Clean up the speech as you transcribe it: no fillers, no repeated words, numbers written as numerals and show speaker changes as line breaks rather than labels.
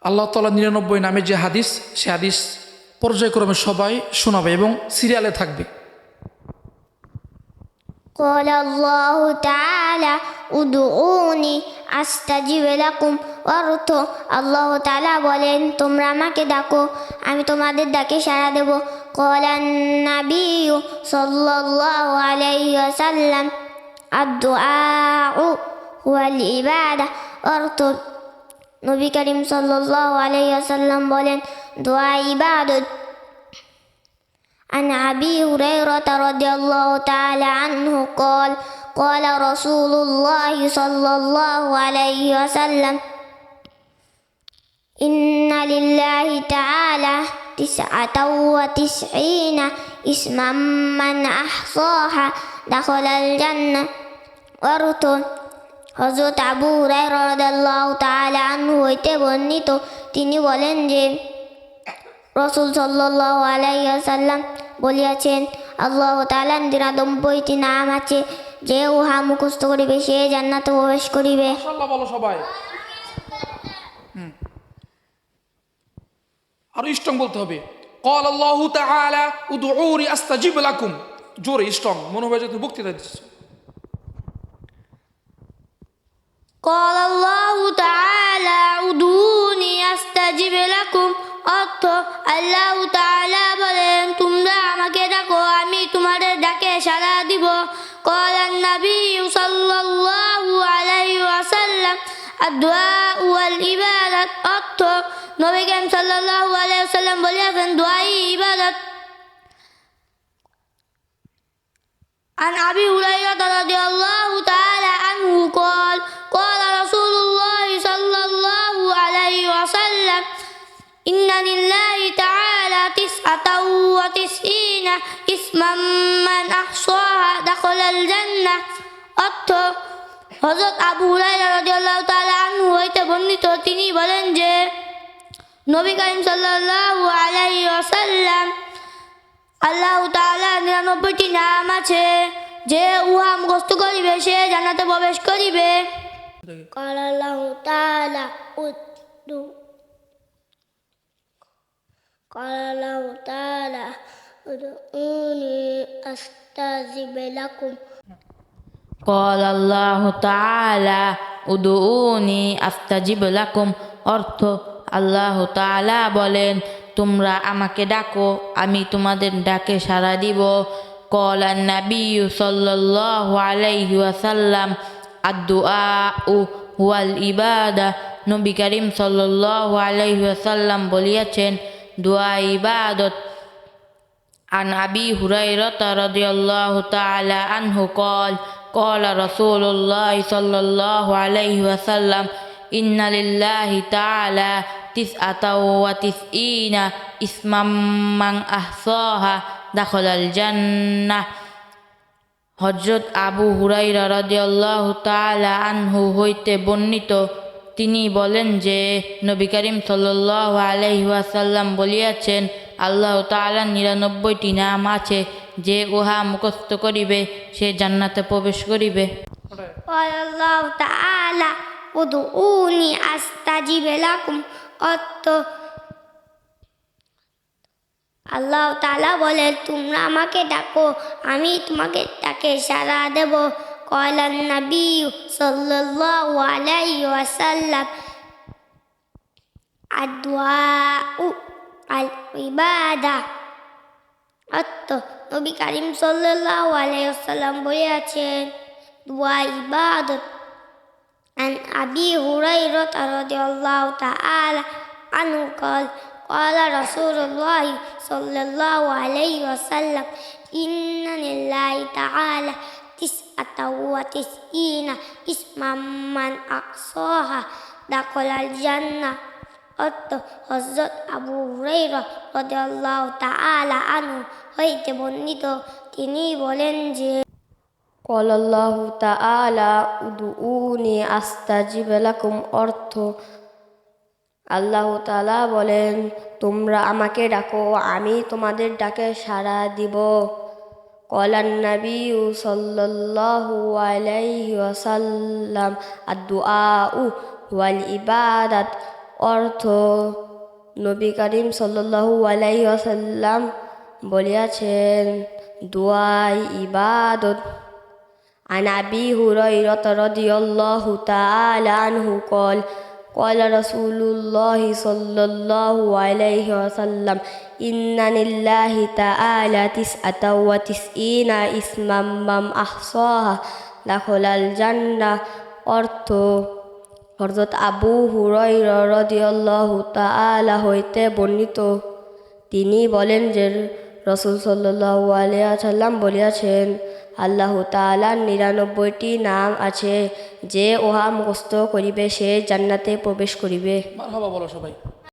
আল্লাহ তাআলা 99 নামে যে হাদিস, সে হাদিস পর্যায়ক্রমে সবাই শোনাবে এবং সিরিয়ালে থাকবে।
قال الله تعالى উদউনি আস্তাজিব লাকুম। অর্থ, আল্লাহ তাআলা বলেন, তোমরা আমাকে ডাকো, আমি তোমাদের ডাকে সাড়া দেব। ক্বালান নাবিয়্যু সাল্লাল্লাহু আলাইহি ওয়াসাল্লাম আদ-দুআউ ওয়াল ইবাদা। অর্থ, নবী করিম সাল্লাল্লাহু আলাইহি ওয়াসাল্লাম বলেন, দোয়া ইবাদত। عن أبي هريرة رضي الله تعالى عنه قال قال رسول الله صلى الله عليه وسلم إن لله تعالى 99 اسما من أحصاها دخل الجنة। অর্থ, হযরত আবু হুরায়রা রাদিয়াল্লাহু তাআলা আনহু হইতে বর্ণিত, তিনি বলেন যে রাসূল সাল্লাল্লাহু আলাইহি ওয়াসাল্লাম বলিয়াছেন, আল্লাহ তাআলার 99টি নাম আছে, যে উহা মুখস্থ করিবে সে জান্নাতে প্রবেশ করিবে।
মাশাআল্লাহ বলো সবাই। আরো স্ট্রং বলতে হবে। ক্বাল আল্লাহু তাআলা উদউনি আস্তাজিব লাকুম। জোরে স্ট্রং, মনে হবে যে তুমি বক্তৃতা দিচ্ছ।
قال الله تعالى উদউনি আস্তাজিব লাকুম। অর্থ, আল্লাহ তাআলা বলেন, তোমরা আমাকে ডাকো, আমি তোমাদের ডাকে সাড়া দিব। ক্বালান নাবিয়্যু সাল্লাল্লাহু আলাইহি ওয়াসাল্লাম আদ-দুআউ ওয়াল ইবাদাত। অর্থ, নবী করিম সাল্লাল্লাহু আলাইহি ওয়াসাল্লাম বলেছেন, দোয়াই ইবাদত। عن أبي هريرة رضي الله تعالى عنه قال قال رسول الله صلى الله عليه وسلم إن لله تعالى 99 اسما من أحصاها دخل الجنة। অর্থ, হযরত আবু হুরায়রা রাদিয়াল্লাহু তাআলা আনহু হইতে বর্ণিত, তিনি বলেন যে নবী করিম সাল্লাল্লাহু আলাইহি ওয়াসাল্লাম, আল্লাহ তাআলার 99টি নাম আছে, যে উহা মুখস্থ করিবে সে জান্নাতে প্রবেশ করিবে। قال الله تعالى ادعوني أستجب لكم।
قال الله تعالى উদউনি আস্তাজিব লাকুম। অর্থ, আল্লাহ তাআলা বলেন, তোমরা আমাকে ডাকো, আমি তোমাদের ডাকে সাড়া দিব। ক্বালান নাবিয়্যু সাল্লাল্লাহু আলাইহি ওয়াসাল্লাম আদ-দুআউ ওয়াল ইবাদা। নবী করিম সাল্লাল্লাহু আলাইহি ওয়াসাল্লাম বলিয়াছেন, দোয়া ইবাদত। عن أبي هريرة رضي الله تعالى عنه قال قال رسول الله صلى الله عليه وسلم إن لله تعالى 99 اسما من أحصاها دخل الجنة। হযরত আবু হুরায়রা রাদিয়াল্লাহু তাআলা আনহু হইতে বর্ণিত, তিনি বলেন যে নবী করিম সাল্লাল্লাহু আলাইহি ওয়াসাল্লাম বলিয়াছেন, আল্লাহ তাআলার 99টি নাম আছে, যে উহা মুখস্থ করিবে সে জান্নাতে প্রবেশ করিবে।
قال الله تعالى উদউনি আস্তাজিব লাকুম। অর্থ, আল্লাহ তাআলা বলেন, তোমরা আমাকে ডাকো, আমি তোমাকে ডাকে সাড়া দেব। ক্বালান নাবিয়্যু সাল্লাল্লাহু আলাইহি ওয়াসাল্লাম আদ-দুআউ ওয়াল ইবাদা। অর্থ, নবী করিম সাল্লাল্লাহু আলাইহি ওয়াসাল্লাম বলেছেন, দোয়া ইবাদত। عن أبي هريرة رضي الله تعالى عنه قال قال رسول الله صلى الله عليه وسلم إن لله تعالى 99 اسما من أحصاها دخل الجنة। অর্থ, হযরত আবু হুরায়রা রাদিয়াল্লাহু তাআলা আনহু হইতে বর্ণিত, তিনি বলেন যে
قال الله تعالى উদউনি আস্তাজিব লাকুম। অর্থ, আল্লাহ তাআলা বলেন, তোমরা আমাকে ডাকো, আমি তোমাদের ডাকে সাড়া দিব। ক্বালান নাবিয়্যু সাল্লাল্লাহু আলাইহি ওয়াসাল্লাম আদ-দুআউ ওয়াল ইবাদাত। অর্থ নবী করিম সাল্লাল্লাহু আলাইহি ওয়াসাল্লাম বলিয়াছেন দুআই ইবাদত। عن أبي هريرة رضي الله تعالى عنه قال قال رسول الله صلى الله عليه وسلم إن لله تعالى 99 اسما من أحصاها دخل الجنة অর্থ হযরত আবু হুরায়রা রাদিয়াল্লাহু তাআলা হইতে বর্ণিত, তিনি বলেন যে রাসূল সাল্লাল্লাহু আলাইহি ওয়াসাল্লাম বলিয়াছেন, আল্লাহ তাআলার 99টি নাম আছে, যে উহা মুখস্থ করিবে সে জান্নাতে প্রবেশ করিবে।
মারহাবা বলো সবাই।